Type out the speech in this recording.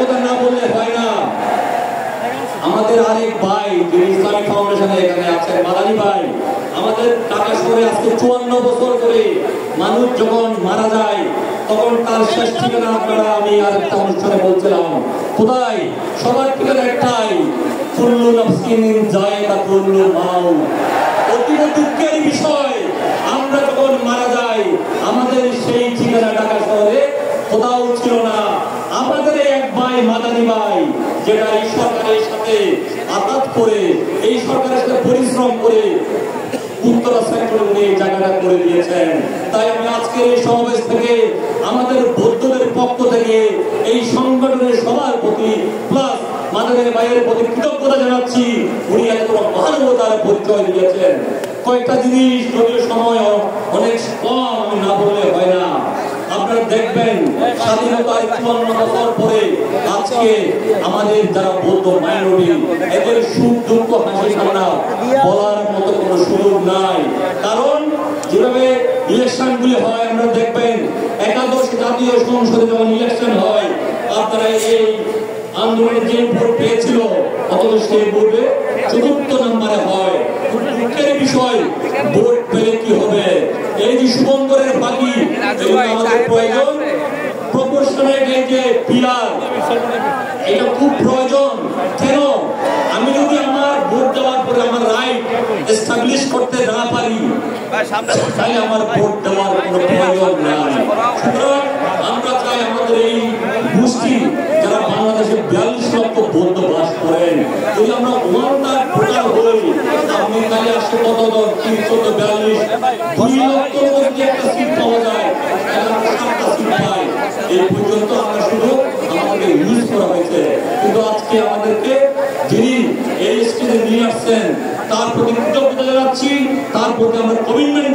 কথা না বললে হয় না। আমাদের আরেক ভাই যিনি ইসলামিক ফাউন্ডেশনে এখানে আছেন, মাদানী ভাই, আমাদের ঢাকা শহরে আজকে 54 বছর ধরে মানুষ যখন মারা যায় তখন তার শেষ ঠিকানা আপনারা আমি আরেকটা অনুষ্ঠানে বলছিলাম, কোথায়? সবার ঠিকানা একটাই, কুল্লু নাফসিন যায়কাতুল মাউত। অতীব দুঃখের বিষয়, আমরা যখন মারা যাই আমাদের সেই ঠিকানা ঢাকা শহরে কোথাও ছিল না। আমাদের এক ভাই মাদানী ভাই, যেটা এই সরকারের সাথে আঘাত করে, এই সরকারের সাথে পরিশ্রম করে উত্তরা সেক্টরে উনি এই জায়গাটা করে দিয়েছেন। তাই আমি আজকের এই সমাবেশ থেকে আমাদের বৌদ্ধদের পক্ষ থেকে এই সংগঠনের সবার প্রতি প্লাস মাদানী ভাইয়ের প্রতি কৃতজ্ঞতা জানাচ্ছি। উনি এত মানবতার পরিচয় দিয়েছেন। কয়েকটা জিনিস যদিও সময় অনেক কম, আমি না বললে হয় না। আপনারা দেখবেন স্বাধীনতার 54 বছর পরে আজকে আমাদের যারা বৌদ্ধ মাইনরিটি, এদের সুখ দুঃখ হাসি কান্না বলার মতো কোনো সুযোগ নাই। কারণ যেভাবে ইলেকশনগুলি হয় আমরা দেখবেন একাদশ জাতীয় সংসদে যখন ইলেকশন হয়, আপনারা এই আন্দোলনের যে ভোট পেয়েছিল অথচ সেই ভোটে ৪র্থ নম্বরে হয়। দুঃখের বিষয়, ভোট পেলে কি হবে? এই যে শুভঙ্করের বাকি আমাদের প্রয়োজন, প্রপোর্শনাল এই যে পিলার, এটা খুব প্রয়োজন। কেন? আমি যদি আমার ভোট দেওয়ার পরে আমার রাইট এস্টাবলিশ করতে না পারি তাহলে আমার ভোট দেওয়ার কোনো প্রয়োজন নাই। সুতরাং আমরা চাই আমাদের এই গোষ্ঠী যারা বাংলাদেশে 42 লক্ষ বৌদ্ধ বাস করেন, যদি আমরা ওয়ানটার ভোটার হই, আপনি তাহলে আসলে কত দর 342 2 লক্ষর মধ্যে একটা সিট পাওয়া যায়, আমরা 7টা সিট পাই। এই পর্যন্ত আমরা শুধু আমাদের ইউজ করা হয়েছে। কিন্তু আজকে আমাদেরকে যিনি এই স্টেজে নিয়ে আসছেন তার প্রতি কৃতজ্ঞতা জানাচ্ছি, তার প্রতি আমরা কমিটমেন্ট